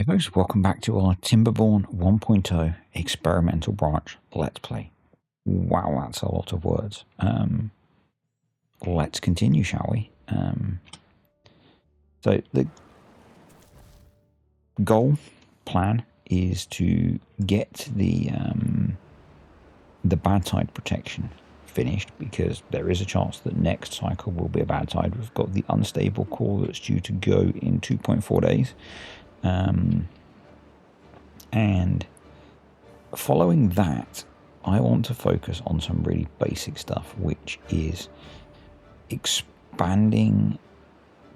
Folks, welcome back to our TIMBERBORN 1.0 experimental branch Let's Play. Wow, that's a lot of words. Let's continue, shall we? So the goal plan is to get the bad tide protection finished, because there is a chance that next cycle will be a bad tide. We've got the unstable core that's due to go in 2.4 days. And following that, I want to focus on some really basic stuff, which is expanding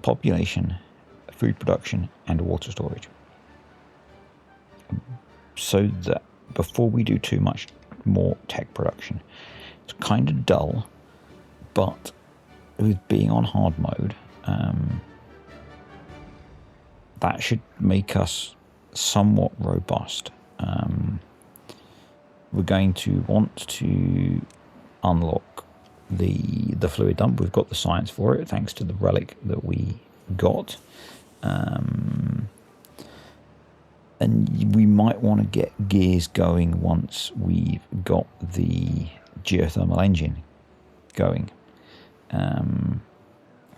population, food production, and water storage. So that before we do too much more tech production, it's kind of dull, but with being on hard mode, that should make us somewhat robust. We're going to want to unlock the fluid dump. We've got the science for it thanks to the relic that we got, and we might want to get gears going once we've got the geothermal engine going.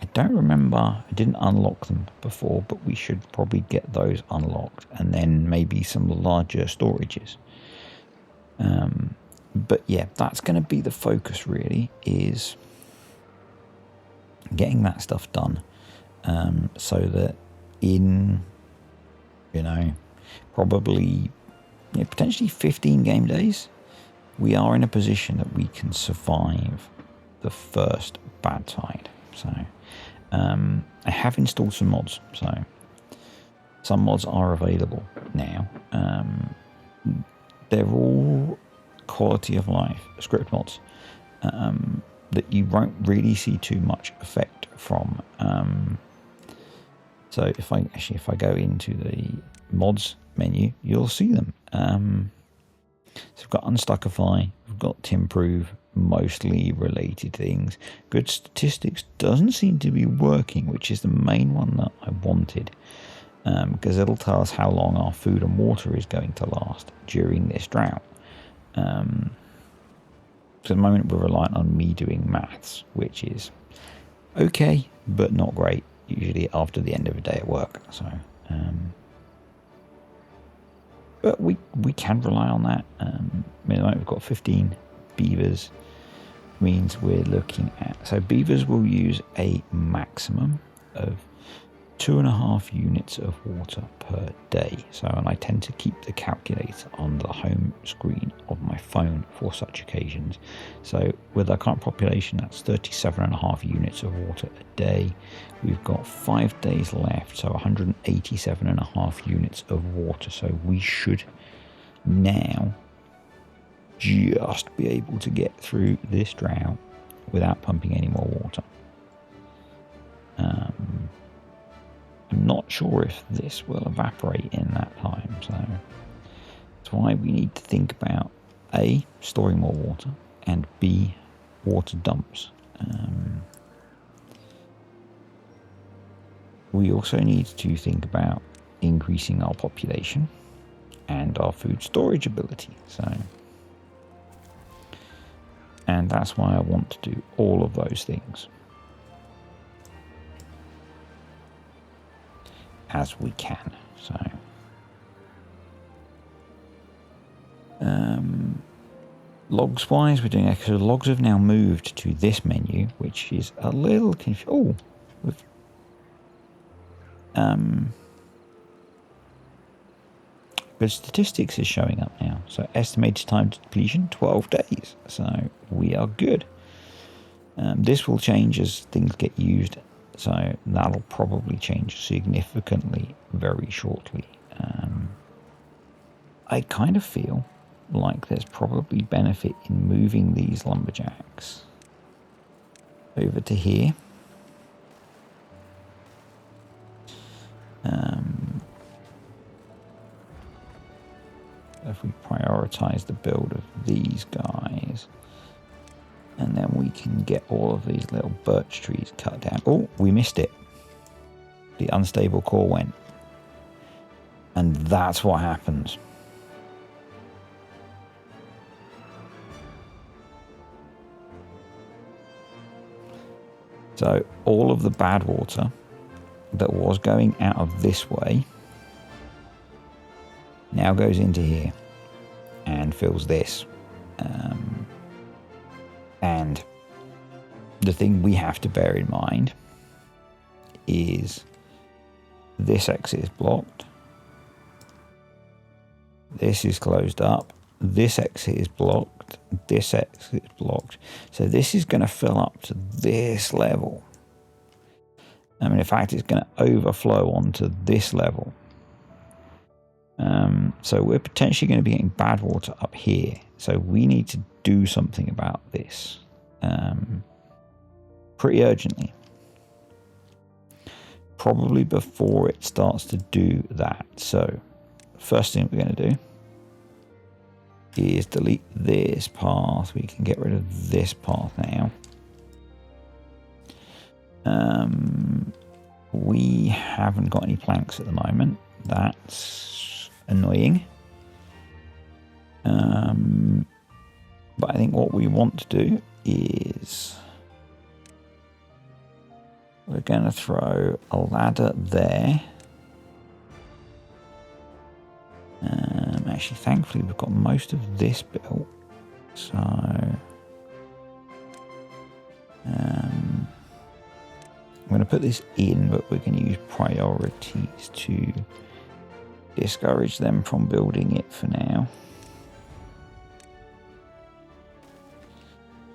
I don't remember, I didn't unlock them before, but we should probably get those unlocked, and then maybe some larger storages. But yeah, that's going to be the focus really, is getting that stuff done, so that in, probably potentially 15 game days, we are in a position that we can survive the first bad tide. So I have installed some mods, so some mods are available now. They're all quality of life script mods that you won't really see too much effect from. So if I go into the mods menu, you'll see them. So we've got Unstuckify, we've got Timprove, mostly related things. Good Statistics doesn't seem to be working, which is the main one that I wanted, because it'll tell us how long our food and water is going to last during this drought. So at the moment we're reliant on me doing maths, which is okay, but not great, usually after the end of a day at work. So but we can rely on that. We've got 15 beavers, means we're looking at, so beavers will use a maximum of 2.5 units of water per day. So, and I tend to keep the calculator on the home screen of my phone for such occasions. So with our current population, that's 37.5 units of water a day. We've got 5 days left, so 187.5 units of water. So we should now just be able to get through this drought without pumping any more water. I'm not sure if this will evaporate in that time, so that's why we need to think about A, storing more water, and B, water dumps. We also need to think about increasing our population and our food storage ability. And that's why I want to do all of those things as we can. So logs wise, we're doing it. So logs have now moved to this menu, which is a little confusing. But statistics is showing up now. So estimated time to depletion, 12 days. So we are good. This will change as things get used. So that'll probably change significantly very shortly. I kind of feel like there's probably benefit in moving these lumberjacks over to here. If we prioritize the build of these guys, and then we can get all of these little birch trees cut down. Oh, we missed it. The unstable core went. And that's what happens. So all of the bad water that was going out of this way now goes into here and fills this. And the thing we have to bear in mind is this exit is blocked. This is closed up. This exit is blocked. This exit is blocked. So this is going to fill up to this level. I mean, in fact, it's going to overflow onto this level. So we're potentially going to be getting bad water up here. So we need to do something about this pretty urgently. Probably before it starts to do that. So first thing we're going to do is delete this path. We can get rid of this path now. We haven't got any planks at the moment. That's annoying. But I think what we want to do is we're going to throw a ladder there. Actually, thankfully, we've got most of this built. So I'm going to put this in, but we're going to use priorities to discourage them from building it for now.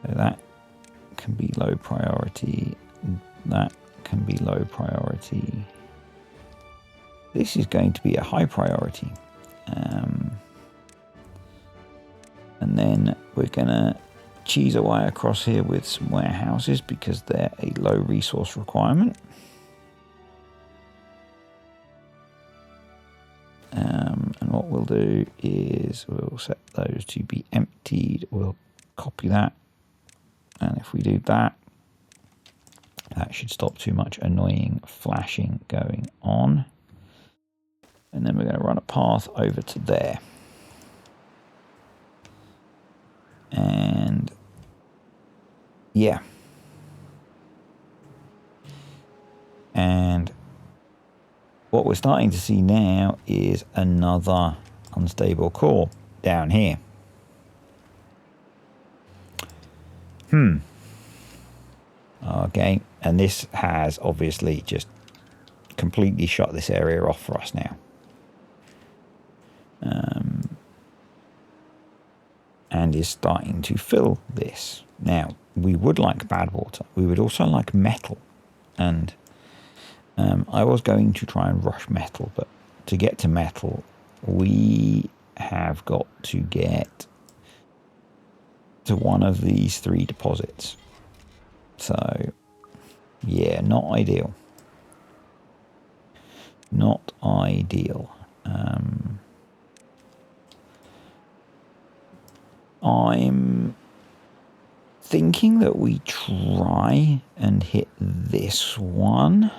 So that can be low priority. That can be low priority. This is going to be a high priority. And then we're going to cheese away across here with some warehouses because they're a low resource requirement. And what we'll do is we'll set those to be emptied. We'll copy that. And if we do that, that should stop too much annoying flashing going on. And then we're going to run a path over to there. And yeah. And what we're starting to see now is another unstable core down here. Okay, and this has obviously just completely shut this area off for us now. And is starting to fill this. Now, we would like bad water. We would also like metal. And I was going to try and rush metal, but to get to metal, we have got to get to one of these 3 deposits. So, yeah, not ideal. Not ideal. I'm thinking that we try and hit this one.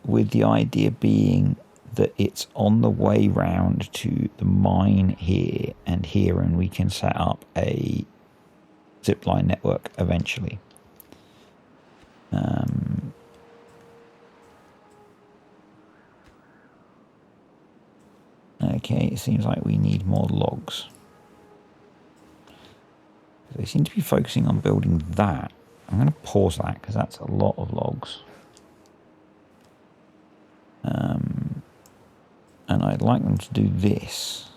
With the idea being that it's on the way round to the mine here, and we can set up a zipline network eventually. Okay, it seems like we need more logs. They seem to be focusing on building that. I'm going to pause that because that's a lot of logs. And I'd like them to do this.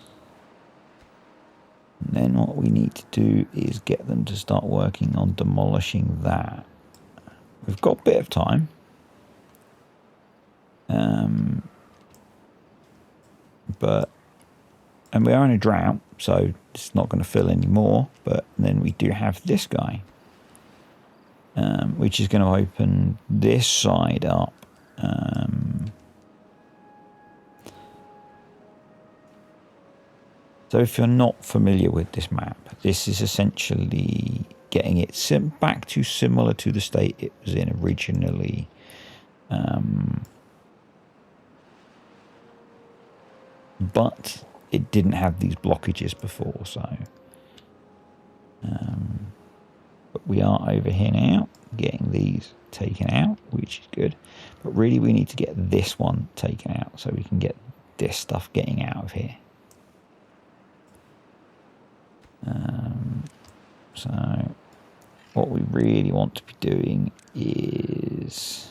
And then what we need to do is get them to start working on demolishing that. We've got a bit of time. And we are in a drought, so it's not going to fill anymore. But then we do have this guy, which is going to open this side up. So if you're not familiar with this map, this is essentially getting it back to similar to the state it was in originally. but it didn't have these blockages before, so but we are over here now getting these taken out, which is good, but really we need to get this one taken out so we can get this stuff getting out of here. So what we really want to be doing is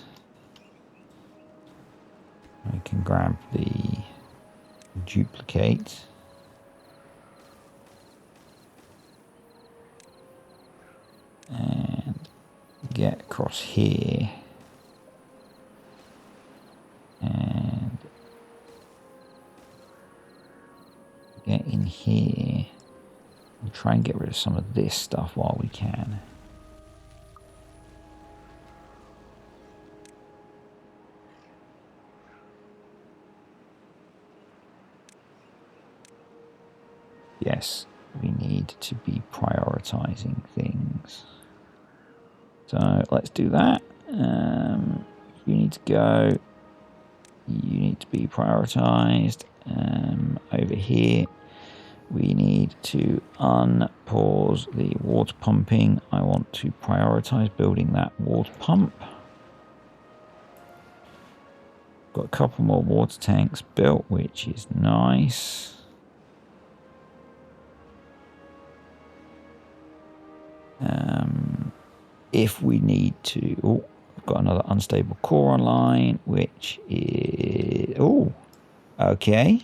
we can grab the duplicate and get across here and get in here and try and get rid of some of this stuff while we can. Yes, we need to be prioritizing things. So let's do that. You need to go. You need to be prioritized. Over here, we need to unpause the water pumping. I want to prioritize building that water pump. Got a couple more water tanks built, which is nice. If we need to, oh, I've got another unstable core online, which is, oh, okay.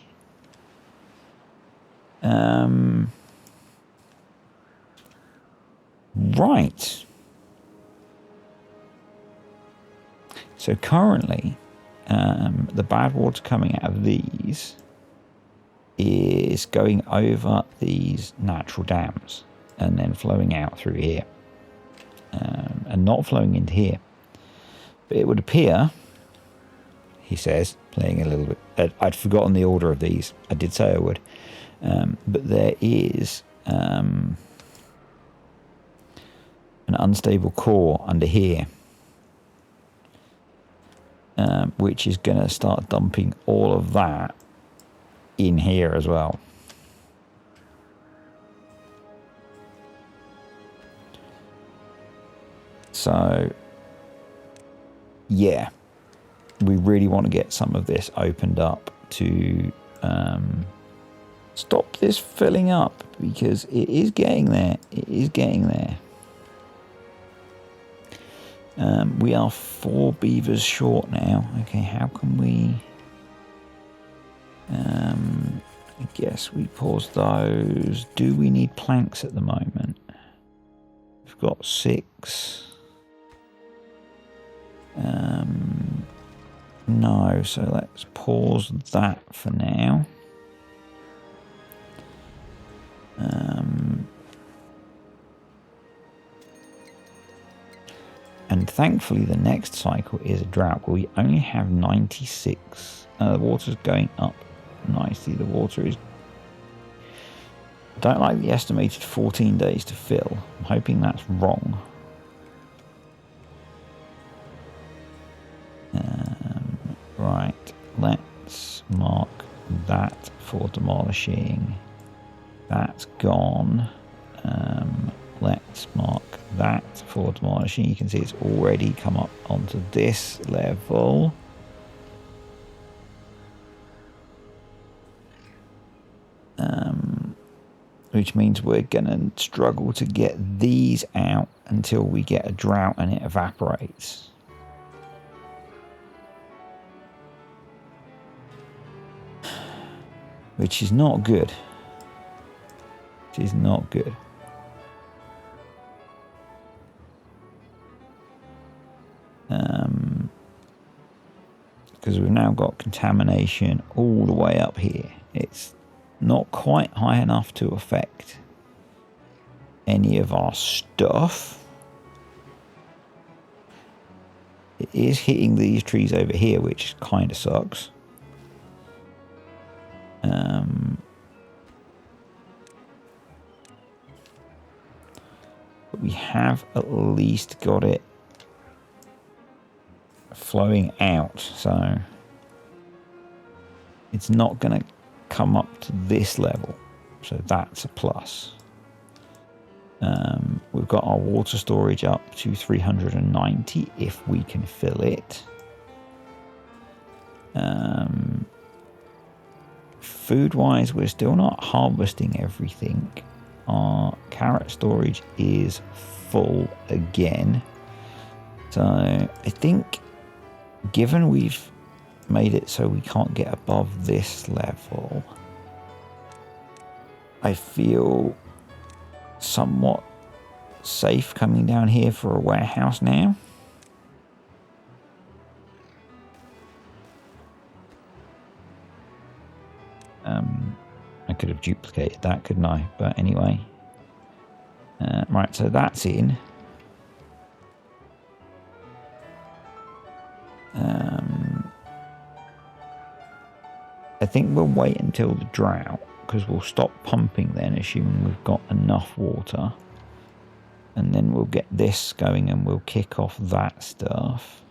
Right. So currently, the bad water coming out of these is going over these natural dams and then flowing out through here. And not flowing into here. But it would appear, he says, playing a little bit, I'd forgotten the order of these. I did say I would. But there is an unstable core under here, which is going to start dumping all of that in here as well. So, yeah, we really want to get some of this opened up to stop this filling up, because it is getting there. It is getting there. We are 4 beavers short now. Okay, how can we... I guess we pause those. Do we need planks at the moment? We've got 6. No, so let's pause that for now. And thankfully the next cycle is a drought where we only have 96. The water's going up nicely. The water is... I don't like the estimated 14 days to fill. I'm hoping that's wrong. Right, let's mark that for demolishing. That's gone. Let's mark that for demolishing. You can see it's already come up onto this level. Which means we're going to struggle to get these out until we get a drought and it evaporates. Which is not good. It is not good. Because we've now got contamination all the way up here. It's not quite high enough to affect any of our stuff. It is hitting these trees over here, which kind of sucks. But we have at least got it flowing out, so it's not going to come up to this level. So that's a plus. We've got our water storage up to 390 if we can fill it. Food-wise, we're still not harvesting everything. Our carrot storage is full again. So I think, given we've made it so we can't get above this level, I feel somewhat safe coming down here for a warehouse now. I could have duplicated that, couldn't I? But anyway. Right, so that's in. I think we'll wait until the drought, because we'll stop pumping then, assuming we've got enough water. And then we'll get this going and we'll kick off that stuff.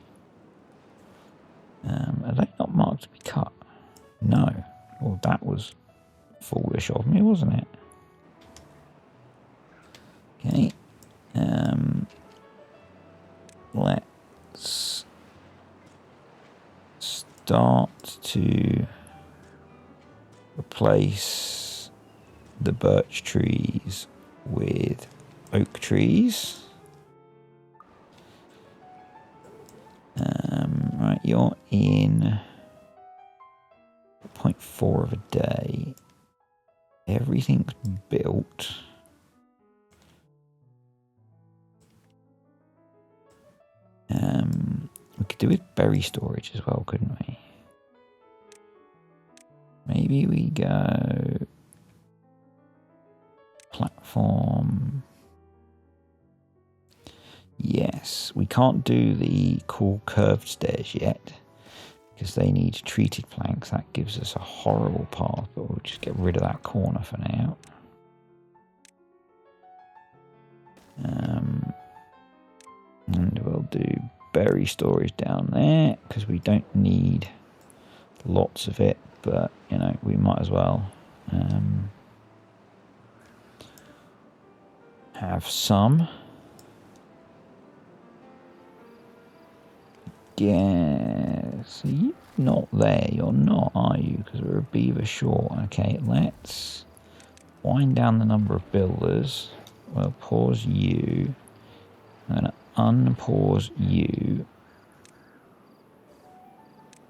Are they not marked to be cut? No. Well, that was foolish of me, wasn't it? Okay. Let's start to replace the birch trees with oak trees. Right, you're in 0.4 of a day. Everything's built. We could do with berry storage as well, couldn't we? Maybe we go platform. Yes, we can't do the cool curved stairs yet because they need treated planks. That gives us a horrible path, but we'll just get rid of that corner for now. And we'll do berry storage down there because we don't need lots of it, but you know, we might as well have some. Yes, you're not there, you're not, are you? Because we're a beaver short. Okay, let's wind down the number of builders. We'll pause you. I'm going to unpause you.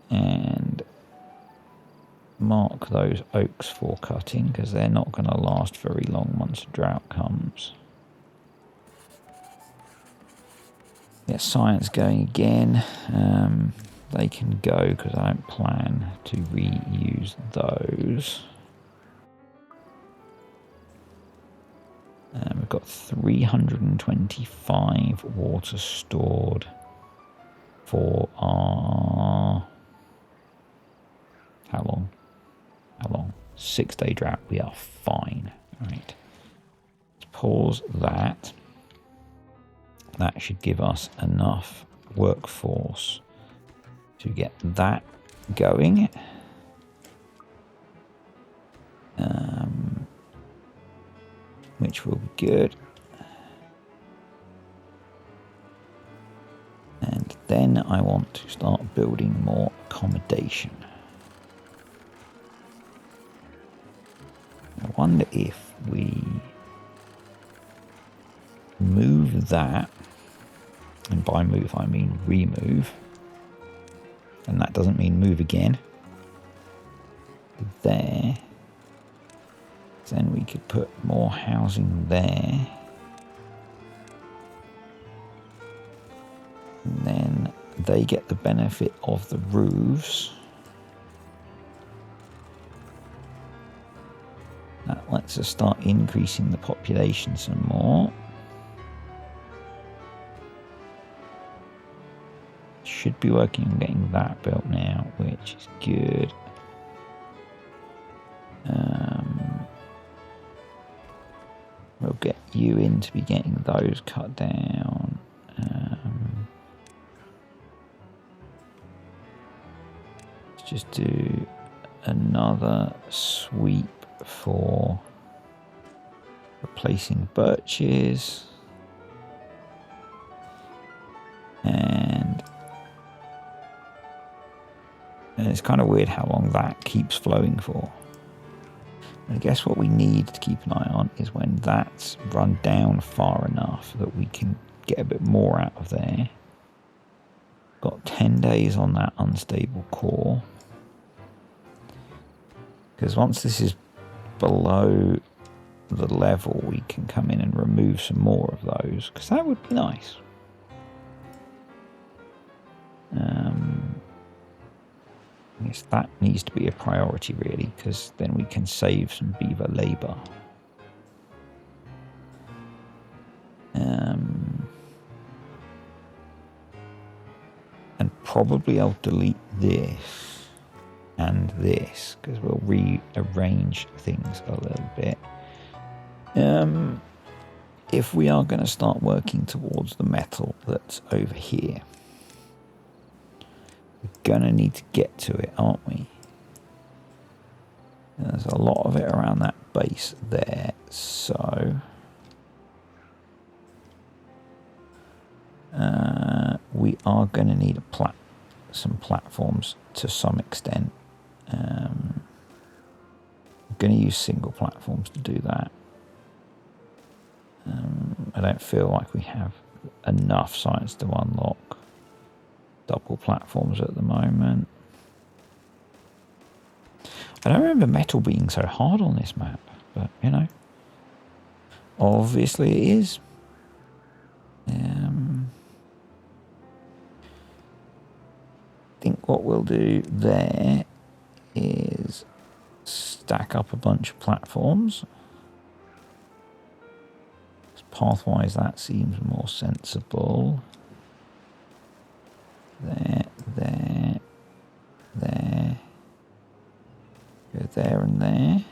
And mark those oaks for cutting because they're not going to last very long once a drought comes. Get science going again. They can go because I don't plan to reuse those. We've got 325 water stored for our... How long? 6-day drought. We are fine. All right. Let's pause that. That should give us enough workforce to get that going. Which will be good. And then I want to start building more accommodation. I wonder if we move that, and by move I mean remove, and that doesn't mean move again, there, then we could put more housing there, and then they get the benefit of the roofs. That lets us start increasing the population some more. Should be working on getting that built now, which is good. We'll get you in to be getting those cut down. Let's just do another sweep for replacing birches. And it's kind of weird how long that keeps flowing for. And I guess what we need to keep an eye on is when that's run down far enough that we can get a bit more out of there. Got 10 days on that unstable core. Because once this is below the level, we can come in and remove some more of those, because that would be nice. I guess that needs to be a priority, really, because then we can save some beaver labour. And probably I'll delete this and this, because we'll rearrange things a little bit. If we are going to start working towards the metal that's over here, we're going to need to get to it, aren't we? There's a lot of it around that base there, so we are going to need some platforms to some extent. I'm going to use single platforms to do that. I don't feel like we have enough sites to unlock double platforms at the moment. I don't remember metal being so hard on this map, but you know, obviously it is. I think what we'll do there is stack up a bunch of platforms. Pathwise, that seems more sensible. There. Go there and there.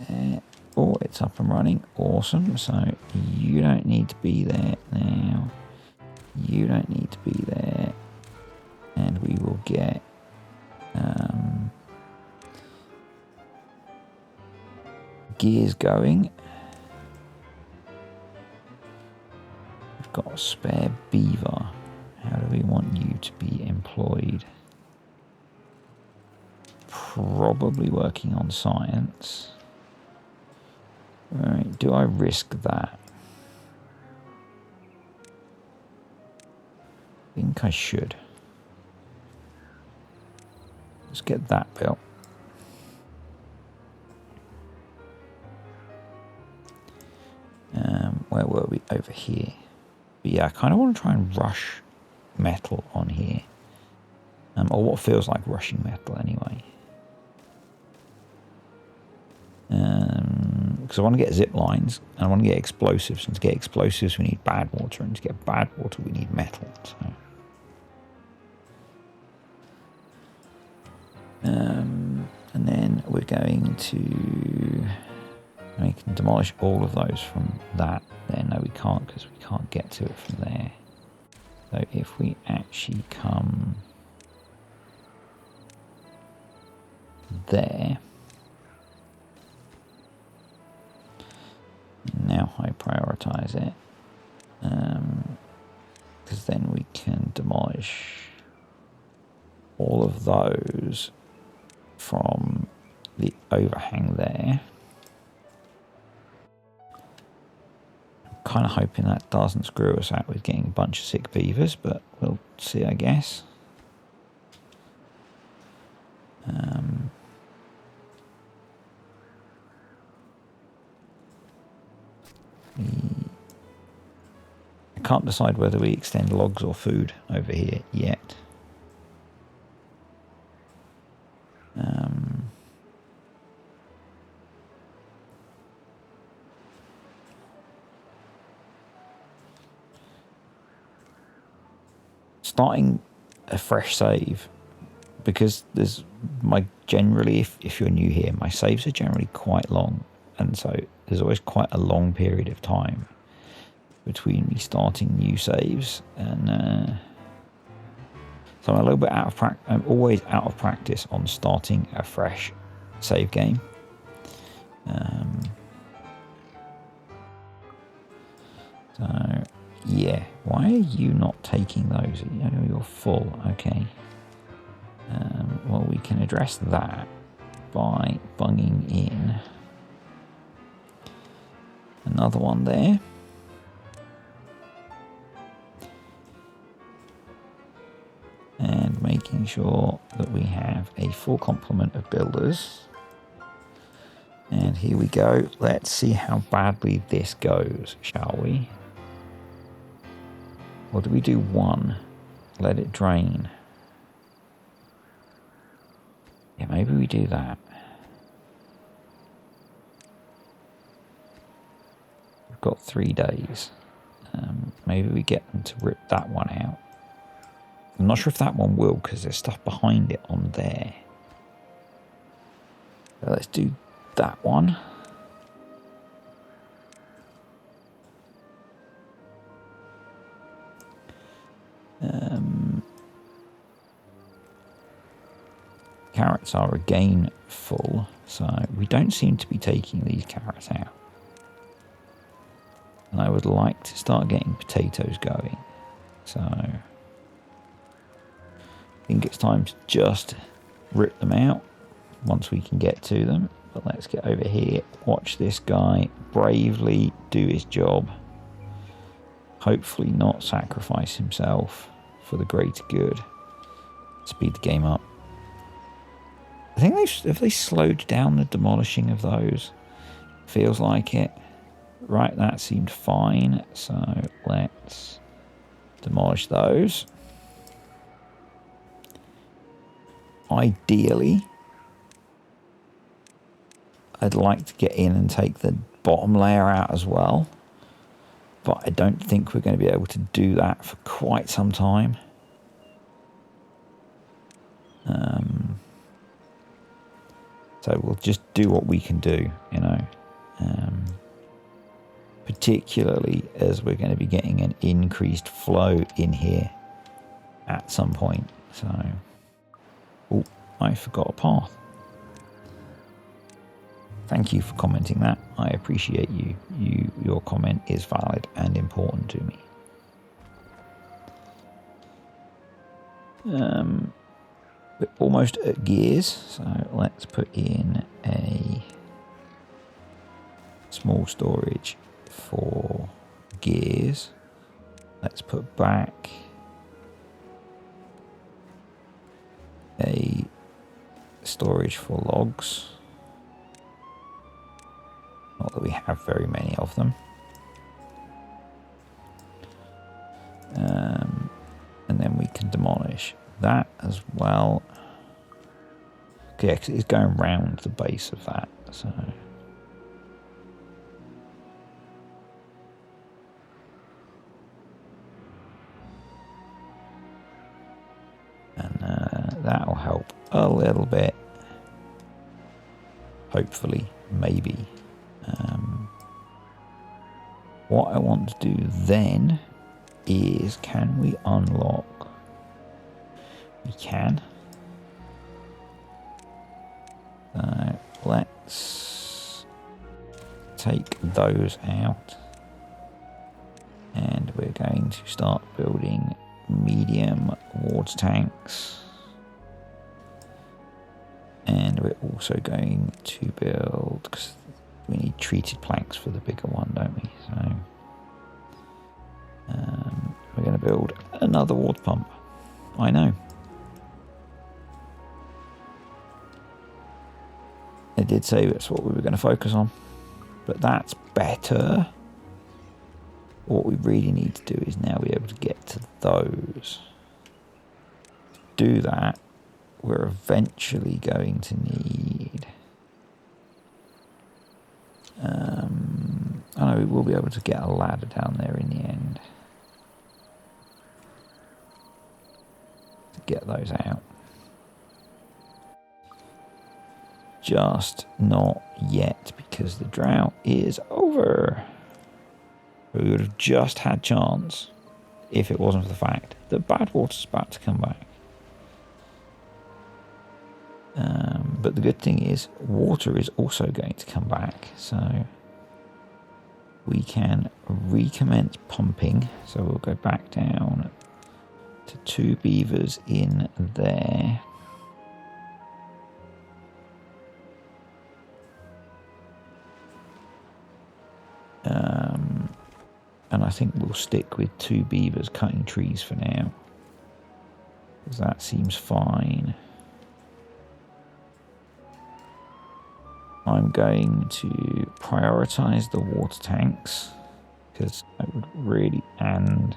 There. Oh, it's up and running. Awesome. So you don't need to be there now. You don't need to be there. And we will get gears going. We've got a spare beaver. How do we want you to be employed? Probably working on science. Right, do I risk that? I think I should. Let's get that built. Where were we? Over here. But yeah, I kind of want to try and rush metal on here. Or what feels like rushing metal anyway. Because I want to get zip lines, and I want to get explosives. And to get explosives, we need bad water. And to get bad water, we need metal. So. And then we're going to... We can demolish all of those from that. There, no, we can't, because we can't get to it from there. So if we actually come there, now I prioritize it, because then we can demolish all of those from the overhang there. Kind of hoping that doesn't screw us out with getting a bunch of sick beavers, but we'll see, I guess. I can't decide whether we extend logs or food over here yet. Starting a fresh save, because there's generally, if you're new here, my saves are generally quite long, and so there's always quite a long period of time between me starting new saves and So I'm a little bit out of practice. I'm always out of practice on starting a fresh save game. So yeah, why are you not taking those? You're full. Okay. Well, we can address that by bunging in another one there. And making sure that we have a full complement of builders. And here we go. Let's see how badly this goes, shall we? Or do we do one? Let it drain. Yeah, maybe we do that. We've got 3 days. Maybe we get them to rip that one out. I'm not sure if that one will, because there's stuff behind it on there. So let's do that one. Carrots are again full, so we don't seem to be taking these carrots out. And I would like to start getting potatoes going. So I think it's time to just rip them out once we can get to them. But let's get over here, watch this guy bravely do his job. Hopefully not sacrifice himself for the greater good. Speed the game up. I think if they slowed down the demolishing of those. Feels like it. Right, that seemed fine. So let's demolish those. Ideally, I'd like to get in and take the bottom layer out as well. But I don't think we're going to be able to do that for quite some time. So we'll just do what we can do, you know. Particularly as we're going to be getting an increased flow in here at some point. So, oh, I forgot a path. Thank you for commenting that. I appreciate you. Your comment is valid and important to me. We're almost at gears, so let's put in a small storage for gears. Let's put back a storage for logs. Not that we have very many of them. And then we can demolish that as well. Okay, because it's going round the base of that, so. And that'll help a little bit. Hopefully, maybe. What I want to do then is, can we unlock? We can. Let's take those out. And we're going to start building medium water tanks. And we're also going to build, because we need treated planks for the bigger one, don't we? So we're going to build another water pump. I know. They did say that's what we were going to focus on, but that's better. What we really need to do is now be able to get to those. To do that, we're eventually going to need... I know we will be able to get a ladder down there in the end. To get those out. Just not yet, because the drought is over. We would have just had chance if it wasn't for the fact that bad water's about to come back. But the good thing is water is also going to come back, so we can recommence pumping. So we'll go back down to 2 beavers in there. And I think we'll stick with 2 beavers cutting trees for now, because that seems fine. I'm going to prioritize the water tanks, because I would really, and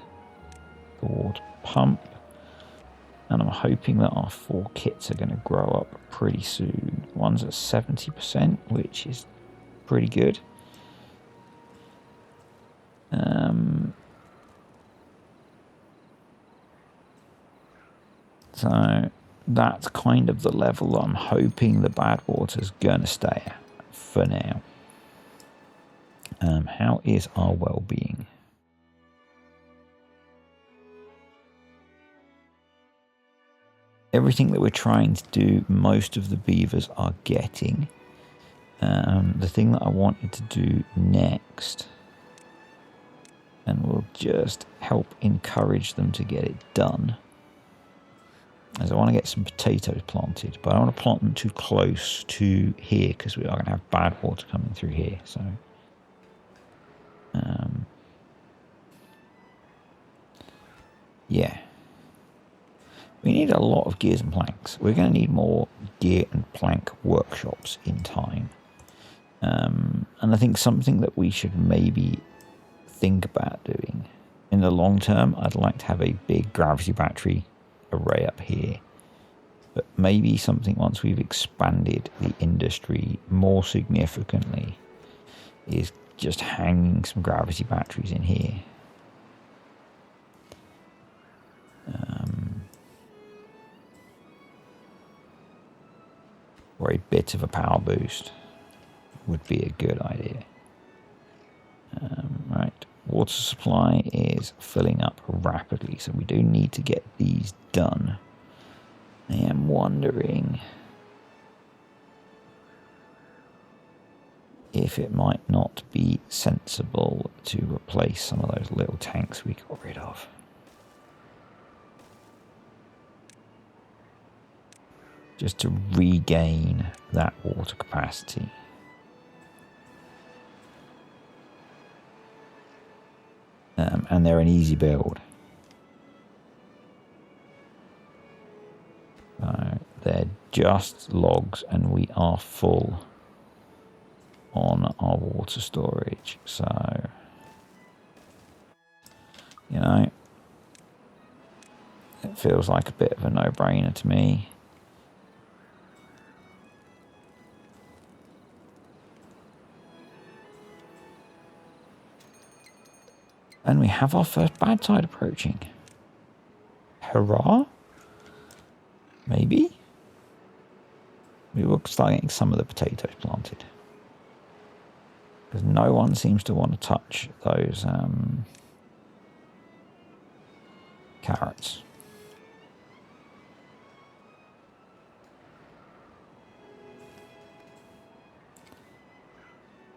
the water pump. And I'm hoping that our 4 kits are going to grow up pretty soon. One's at 70%, which is pretty good. So that's kind of the level I'm hoping the bad water's going to stay at for now. How is our well-being? Everything that we're trying to do, most of the beavers are getting. The thing that I wanted to do next, and will just help encourage them to get it done, is I want to get some potatoes planted, but I don't want to plant them too close to here, because we are going to have bad water coming through here. So yeah, we need a lot of gears and planks. We're going to need more gear and plank workshops in time. And I think something that we should maybe think about doing in the long term, I'd like to have a big gravity battery array up here. But maybe something, once we've expanded the industry more significantly, is just hanging some gravity batteries in here. Or a bit of a power boost would be a good idea. Right, water supply is filling up rapidly, so we do need to get these done. I am wondering if it might not be sensible to replace some of those little tanks we got rid of. Just to regain that water capacity. And they're an easy build. They're just logs, and we are full on our water storage. So, you know, it feels like a bit of a no-brainer to me. And we have our first bad tide approaching. Hurrah! Maybe? We will start getting some of the potatoes planted. Because no one seems to want to touch those carrots.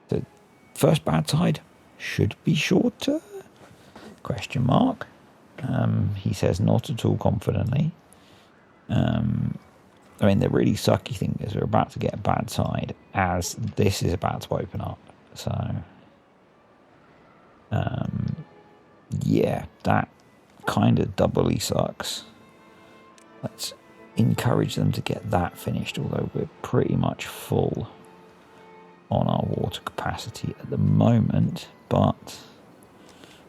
The first bad tide should be shorter? Question mark. He says not at all confidently. I mean, the really sucky thing is we're about to get a bad tide as this is about to open up. So, yeah, that kind of doubly sucks. Let's encourage them to get that finished, although we're pretty much full on our water capacity at the moment, but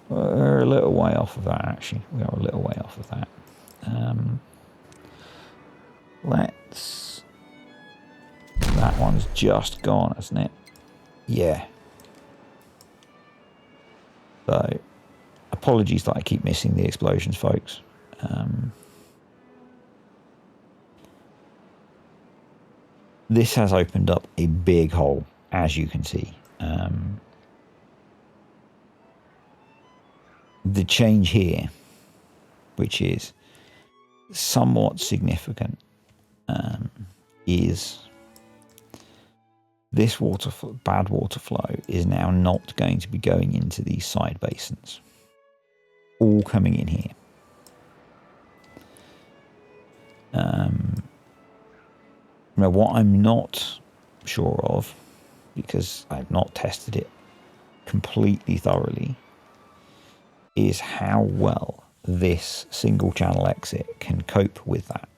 we're a little way off of that, actually. We are a little way off of that. That one's just gone, hasn't it? Yeah. So, apologies that I keep missing the explosions, folks. This has opened up a big hole, as you can see. The change here, which is somewhat significant, is this bad water flow is now not going to be going into these side basins, all coming in here. Now, what I'm not sure of, because I've not tested it completely thoroughly, is how well this single channel exit can cope with that.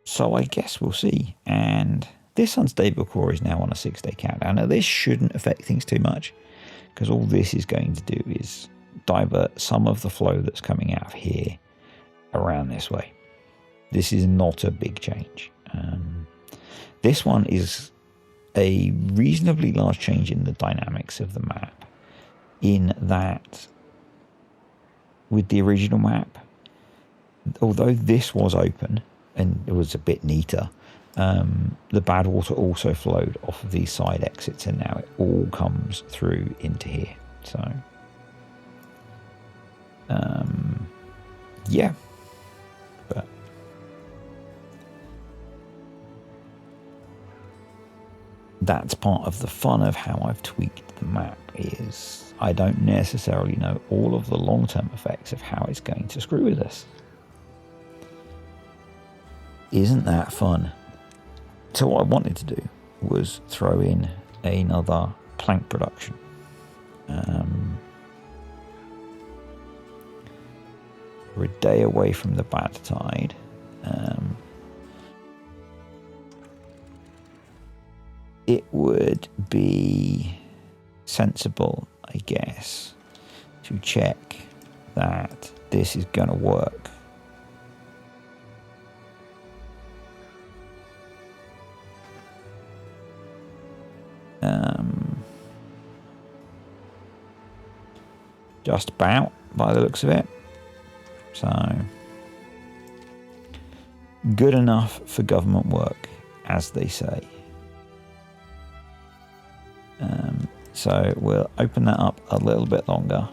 So I guess we'll see. And this unstable core is now on a 6-day countdown. Now, this shouldn't affect things too much, because all this is going to do is divert some of the flow that's coming out of here around this way. This is not a big change. This one is a reasonably large change in the dynamics of the map, in that with the original map, although this was open and it was a bit neater, the bad water also flowed off of these side exits, and now it all comes through into here. So yeah, but that's part of the fun of how I've tweaked the map, is I don't necessarily know all of the long-term effects of how it's going to screw with us. Isn't that fun? So what I wanted to do was throw in another plank production. We're a day away from the bad tide. It would be sensible, I guess, to check that this is going to work. Just about, by the looks of it. So, good enough for government work, as they say. So we'll open that up a little bit longer.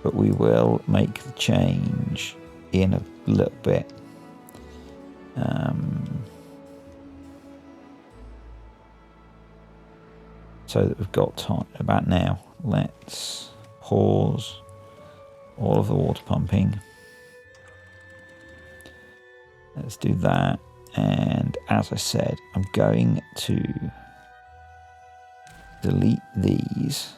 But we will make the change in a little bit. So that we've got time about now. Let's pause all of the water pumping. Let's do that. And as I said, I'm going to delete these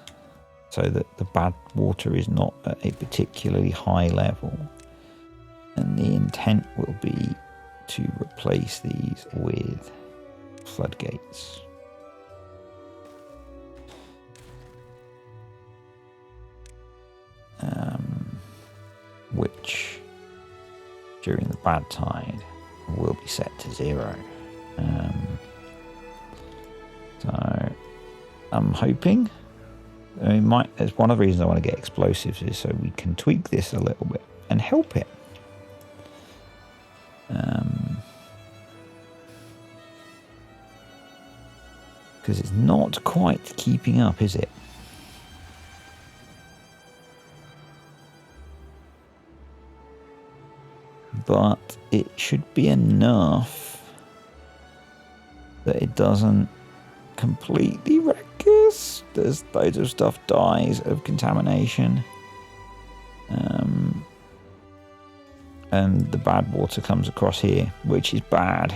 so that the bad water is not at a particularly high level. And the intent will be to replace these with floodgates. Which during the bad tide will be set to 0. So I'm hoping, it's one of the reasons I want to get explosives is so we can tweak this a little bit and help it. Because it's not quite keeping up, is it? But it should be enough that it doesn't completely wreck us. There's loads of stuff dies of contamination. And the bad water comes across here, which is bad.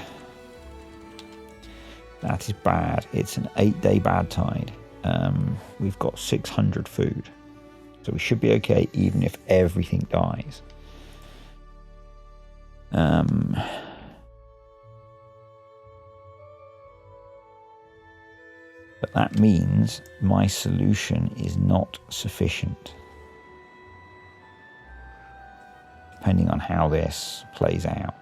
That is bad. It's an 8-day bad tide. We've got 600 food. So we should be okay even if everything dies. But that means my solution is not sufficient, depending on how this plays out.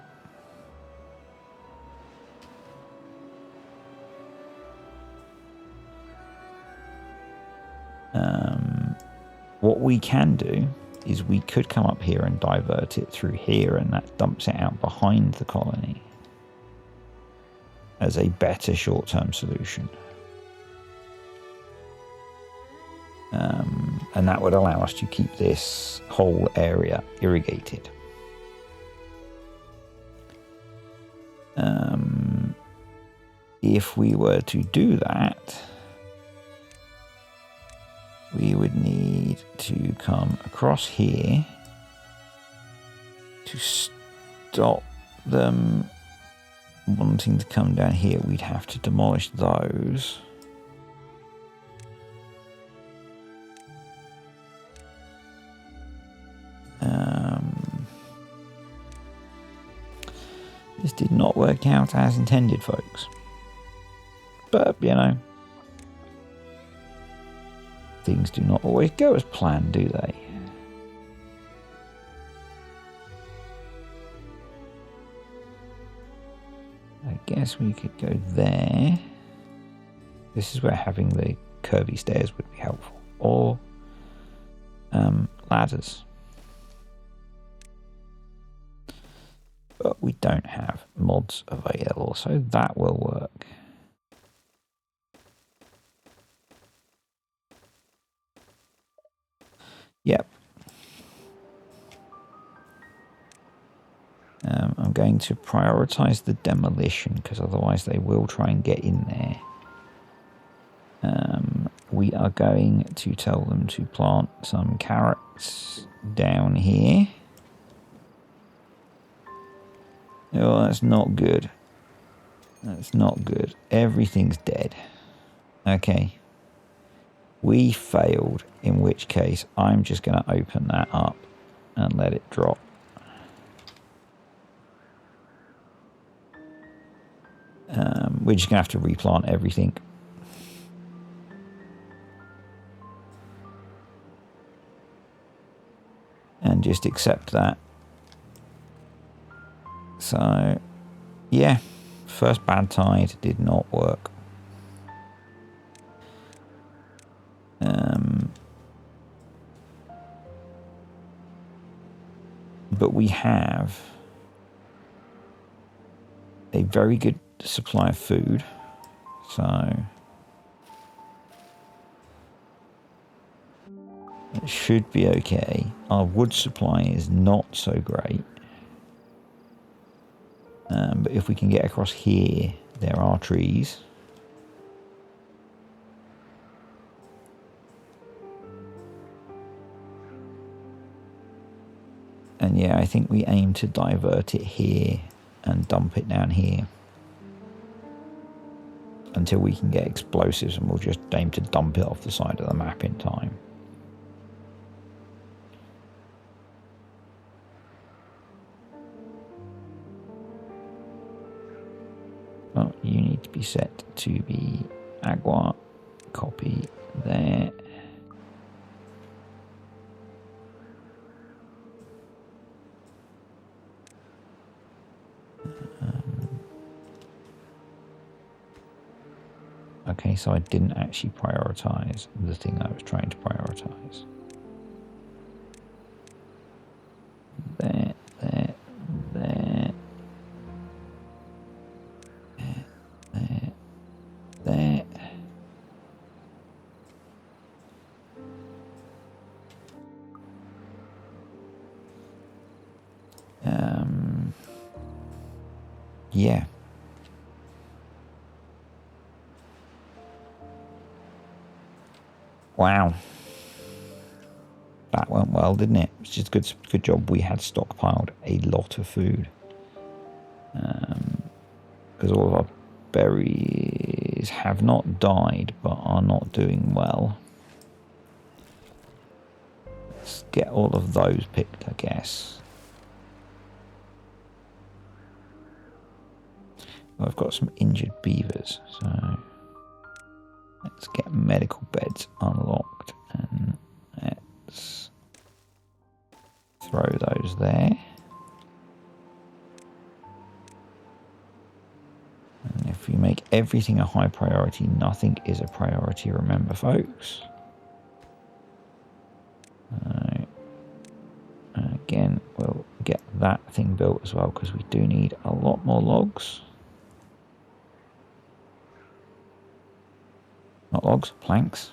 What we can do is we could come up here and divert it through here, and that dumps it out behind the colony as a better short-term solution. And that would allow us to keep this whole area irrigated. If we were to do that, we would need to come across here to stop them wanting to come down here. We'd have to demolish those. This did not work out as intended, folks. But, you know, things do not always go as planned, do they? I guess we could go there. This is where having the curvy stairs would be helpful. Or ladders. But we don't have mods available, so that will work. Yep. I'm going to prioritize the demolition because otherwise they will try and get in there. We are going to tell them to plant some carrots down here. Oh, that's not good. That's not good. Everything's dead. Okay. We failed, in which case I'm just going to open that up and let it drop. We're just going to have to replant everything. And just accept that. So, yeah, first bad tide did not work. But we have a very good supply of food, so it should be okay. Our wood supply is not so great. But if we can get across here, there are trees. And yeah, I think we aim to divert it here and dump it down here. Until we can get explosives, and we'll just aim to dump it off the side of the map in time. Well, you need to be set to be agua. Copy there. Okay, so I didn't actually prioritize the thing I was trying to prioritize. There, there, there. There, there. Yeah. Wow. That went well, didn't it? It's just good job we had stockpiled a lot of food. Because all of our berries have not died, but are not doing well. Let's get all of those picked, I guess. Well, I've got some injured beavers, so let's get medical beds unlocked and let's throw those there. And if we make everything a high priority, nothing is a priority, remember, folks. Again, we'll get that thing built as well because we do need a lot more logs. Not logs, planks.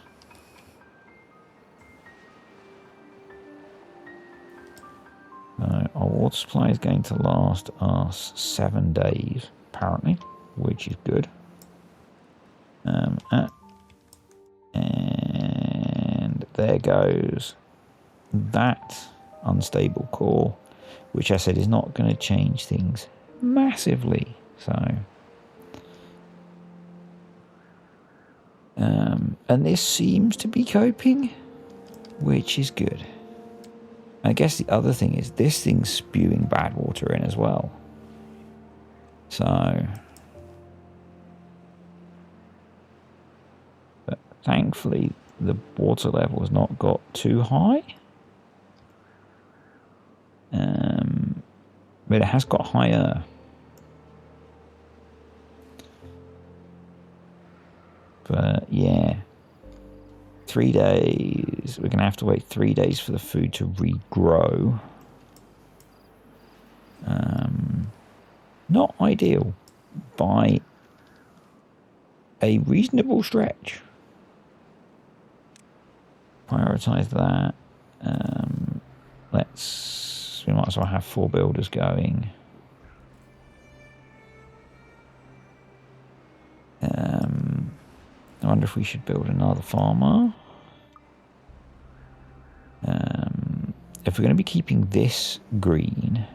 water supply is going to last us 7 days, apparently, which is good. And there goes that unstable core, which I said is not going to change things massively. So, and this seems to be coping, which is good. I guess the other thing is this thing's spewing bad water in as well. So, but thankfully the water level has not got too high. But it has got higher. But yeah, 3 days. We're going to have to wait 3 days for the food to regrow. Not ideal by a reasonable stretch. Prioritize that. We might as well have 4 builders going. I wonder if we should build another farmer. If we're going to be keeping this green,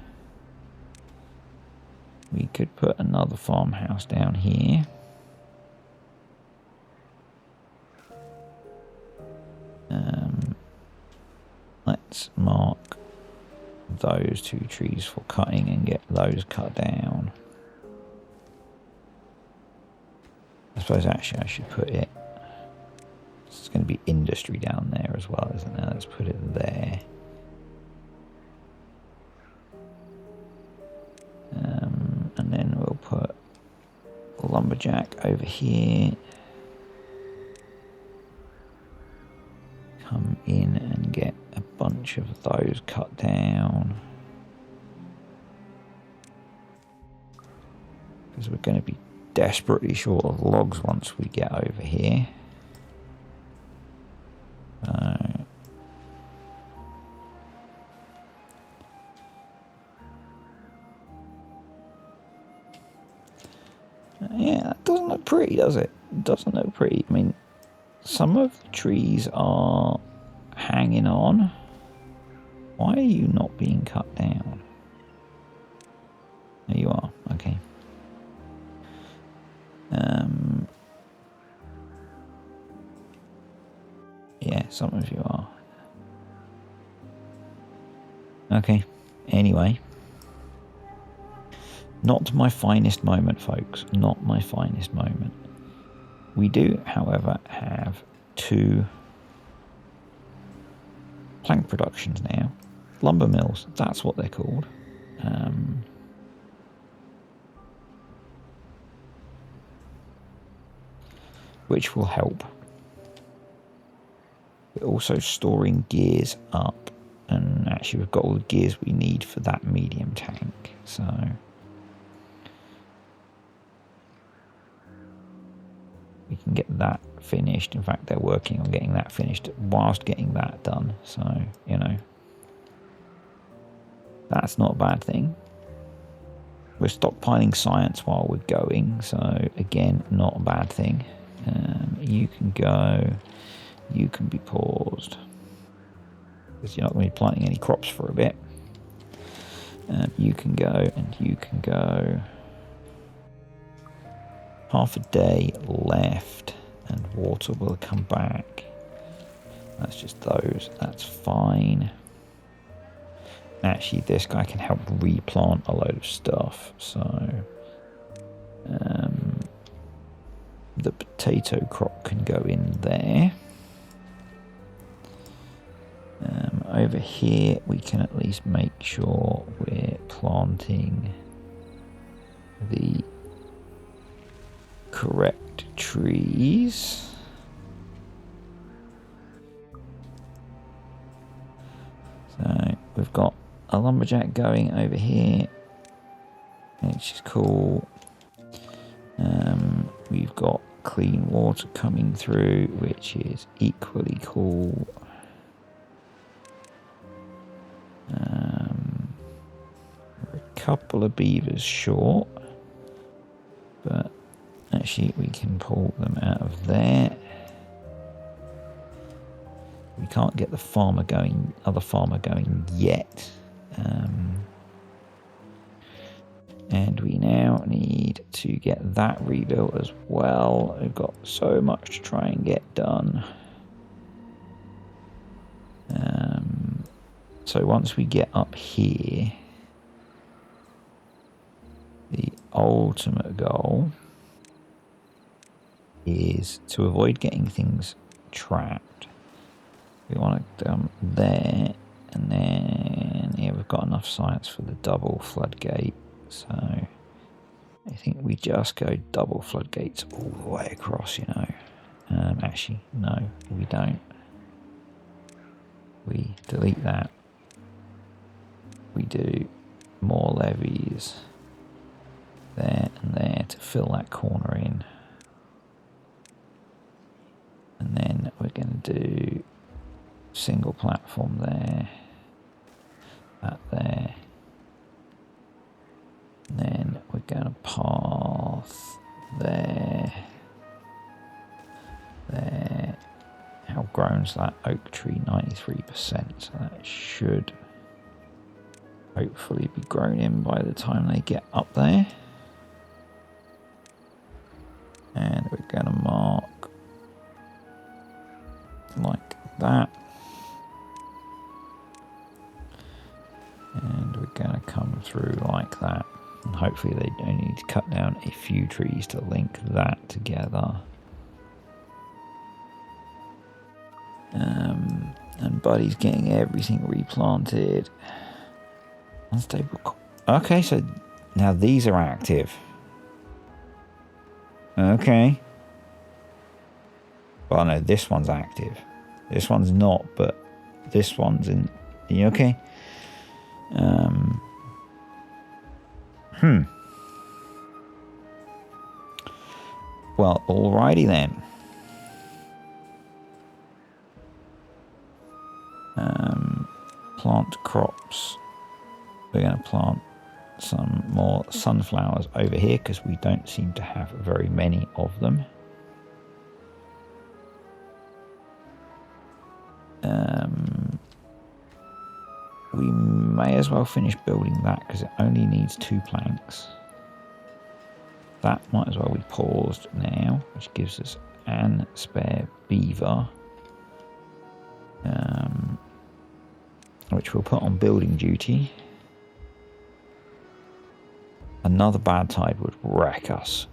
we could put another farmhouse down here. Let's mark those 2 trees for cutting and get those cut down. I suppose actually I should put it. It's going to be industry down there as well, isn't it? Let's put it there. And then we'll put a lumberjack over here. Come in and get a bunch of those cut down. Because we're going to be desperately short of logs once we get over here. Yeah, that doesn't look pretty, does it? It doesn't look pretty. I mean, some of the trees are hanging on. Why are you not being cut down? There you are. Okay. Yeah, some of you are. Okay. Anyway. Not my finest moment, folks. Not my finest moment. We do, however, have 2 plank productions now. Lumber mills, that's what they're called. Which will help. We're also storing gears up. And actually we've got all the gears we need for that medium tank. So we can get that finished. In fact, they're working on getting that finished whilst getting that done. So, you know, that's not a bad thing. We're stockpiling science while we're going. So, again, not a bad thing. You can go. You can be paused. Because you're not going to be planting any crops for a bit. You can go and you can go. Half a day left and water will come back. That's just those. That's fine. Actually, this guy can help replant a load of stuff. So the potato crop can go in there. Over here, we can at least make sure we're planting the correct trees. So we've got a lumberjack going over here, which is cool. We've got clean water coming through, which is equally cool. couple of beavers short, but actually we can pull them out of there. We can't get the other farmer going yet. And we now need to get that rebuilt as well. We've got so much to try and get done. So once we get up here, the ultimate goal is to avoid getting things trapped. We want to dump there, and then yeah, we've got enough sites for the double floodgate. So I think we just go double floodgates all the way across, you know. Actually, no, we don't. We delete that. We do more levies there and there to fill that corner in. And then we're going to do single platform there, that there. And then we're going to path there, there. How grown's that oak tree? 93%. So that should hopefully be grown in by the time they get up there. And we're going to mark like that. And we're going to come through like that. And hopefully they only need to cut down a few trees to link that together. And Buddy's getting everything replanted. Unstable. Okay, so now these are active. Okay. Well, no, this one's active. This one's not, but this one's in. Okay. Well, alrighty then. Plant crops. We're going to plant some more sunflowers over here because we don't seem to have very many of them. We may as well finish building that because it only needs 2 planks. That might as well be paused now, which gives us an spare beaver. Which we'll put on building duty. Another bad tide would wreck us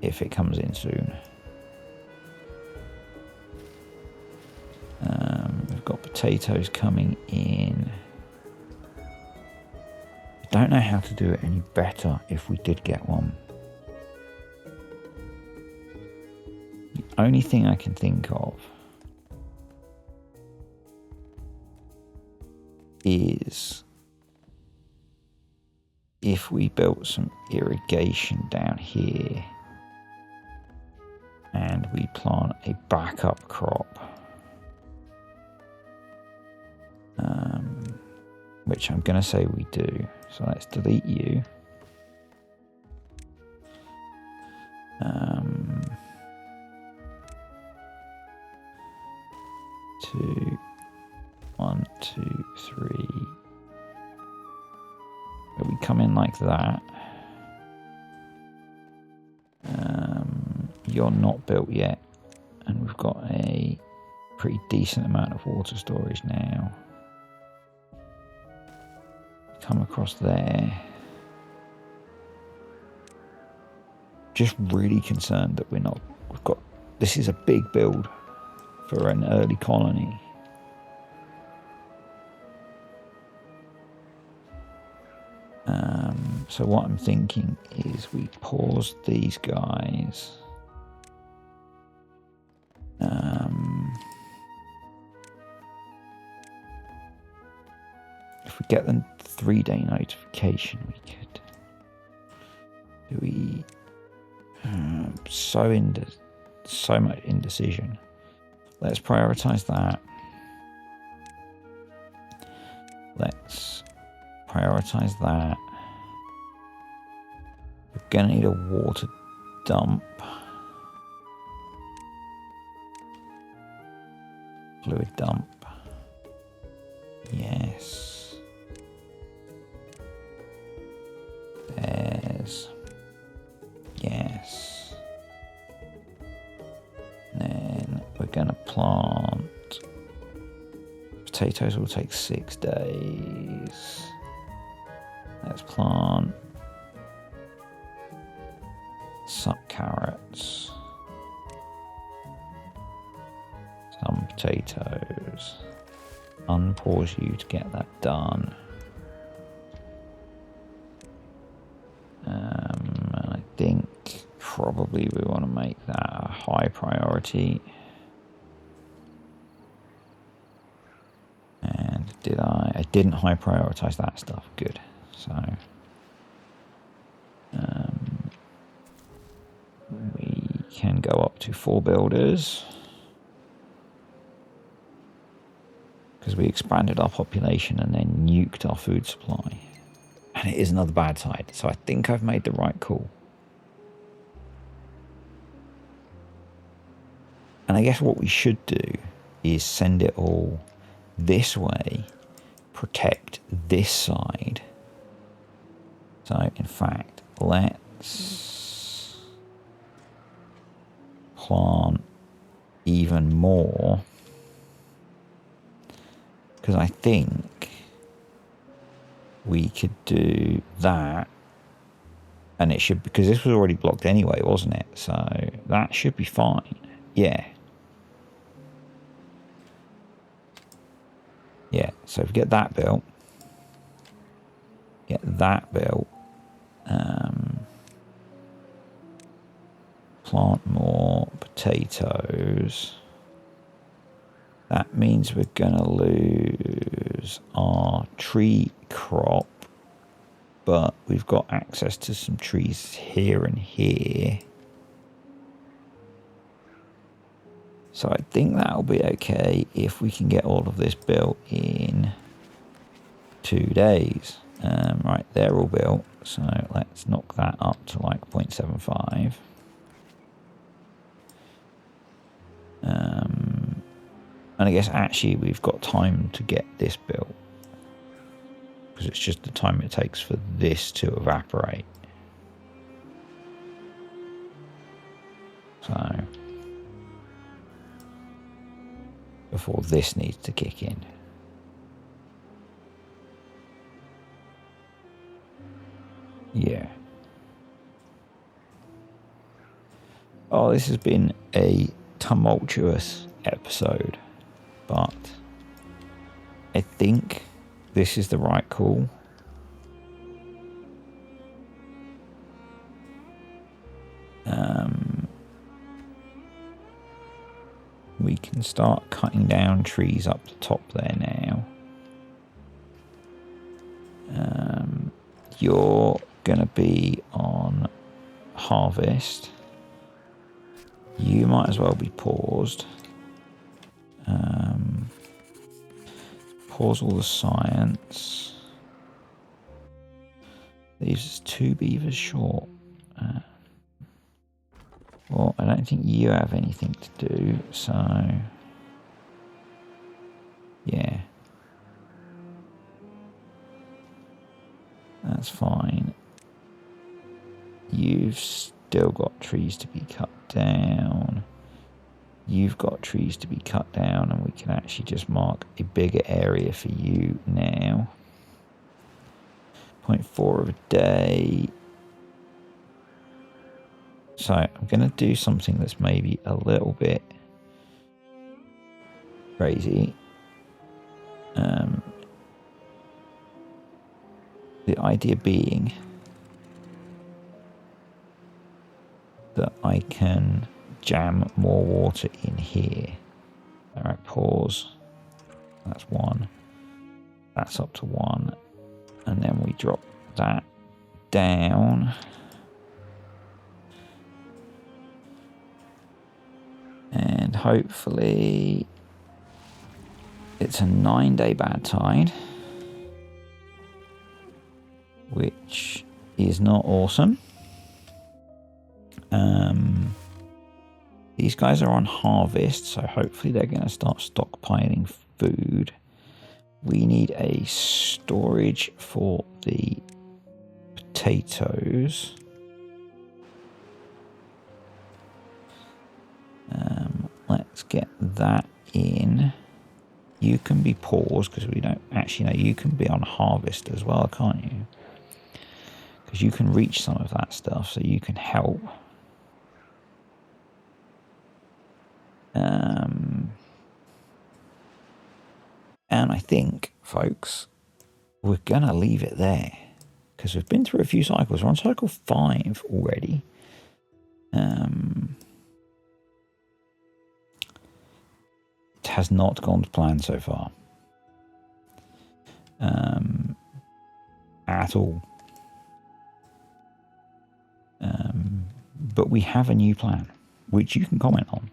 if it comes in soon. We've got potatoes coming in. I don't know how to do it any better if we did get one. The only thing I can think of is if we built some irrigation down here and we plant a backup crop, which I'm going to say we do. So let's delete you. 2, 1, 2, 3. But we come in like that. You're not built yet, and we've got a pretty decent amount of water storage now. Come across there. Just really concerned that we've got, this is a big build for an early colony. So what I'm thinking is we pause these guys. If we get them 3-day notification, we could. Do we? So much indecision. Let's prioritize that. Let's prioritize that. We're gonna need a water dump. Fluid dump. Yes. There's. Yes. And then we're gonna plant. Potatoes will take 6 days. Let's plant some carrots. Some potatoes. Unpause you to get that done. I think probably we want to make that a high priority. And did I didn't high prioritize that stuff. Good. So we can go up to 4 builders. Because we expanded our population and then nuked our food supply. And it is another bad side. So I think I've made the right call. And I guess what we should do is send it all this way, protect this side. So in fact, let's plant even more. Because I think we could do that, and it should, because this was already blocked anyway, wasn't it? So that should be fine. Yeah. Yeah, so if we get that built, plant more potatoes. That means we're gonna lose our tree crop, but we've got access to some trees here and here. So I think that'll be okay if we can get all of this built in 2 days. Right, they're all built, so let's knock that up to like 0.75. And I guess actually we've got time to get this built, because it's just the time it takes for this to evaporate. So before this needs to kick in. Yeah. Oh, this has been a tumultuous episode, but I think this is the right call. We can start cutting down trees up the top there now. You're going to be on harvest. You might as well be paused. Pause all the science. These 2 beavers short. Well, I don't think you have anything to do, so yeah. That's fine. You've still got trees to be cut down. You've got trees to be cut down, and we can actually just mark a bigger area for you now. 0.4 of a day. So I'm going to do something that's maybe a little bit crazy. The idea being that I can jam more water in here. All right, pause. That's 1. That's up to 1. And then we drop that down. And hopefully it's a 9-day bad tide, which is not awesome. These guys are on harvest, so hopefully they're going to start stockpiling food. We need a storage for the potatoes. Let's get that in. You can be paused because we don't actually know. You can be on harvest as well, can't you? Because you can reach some of that stuff, so you can help. And I think, folks, we're going to leave it there. Because we've been through a few cycles. We're on cycle 5 already. It has not gone to plan so far. At all. But we have a new plan, which you can comment on.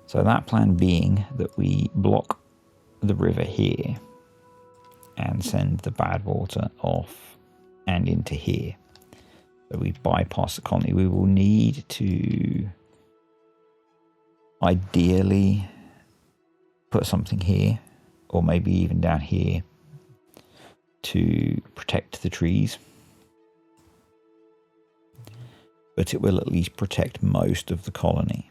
So that plan being that we block the river here and send the bad water off and into here. So we bypass the colony. We will need to ideally put something here, or maybe even down here, to protect the trees. But it will at least protect most of the colony.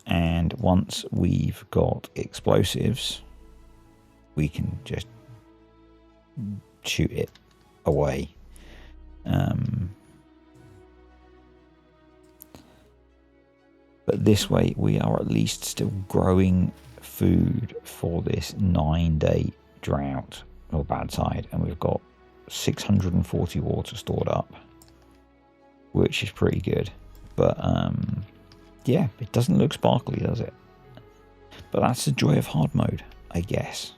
And once we've got explosives, we can just shoot it away. But this way we are at least still growing food for this 9-day drought or bad side, and we've got 640 water stored up, which is pretty good. But yeah, it doesn't look sparkly, does it? But that's the joy of hard mode, I guess.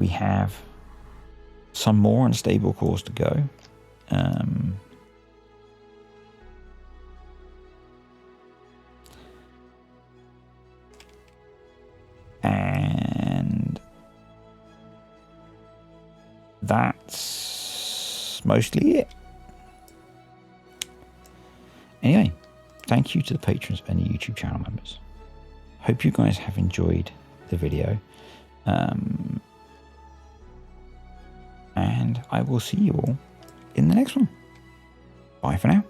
We have some more unstable cores to go. And that's mostly it. Anyway, thank you to the patrons and the YouTube channel members. Hope you guys have enjoyed the video. And I will see you all in the next one. Bye for now.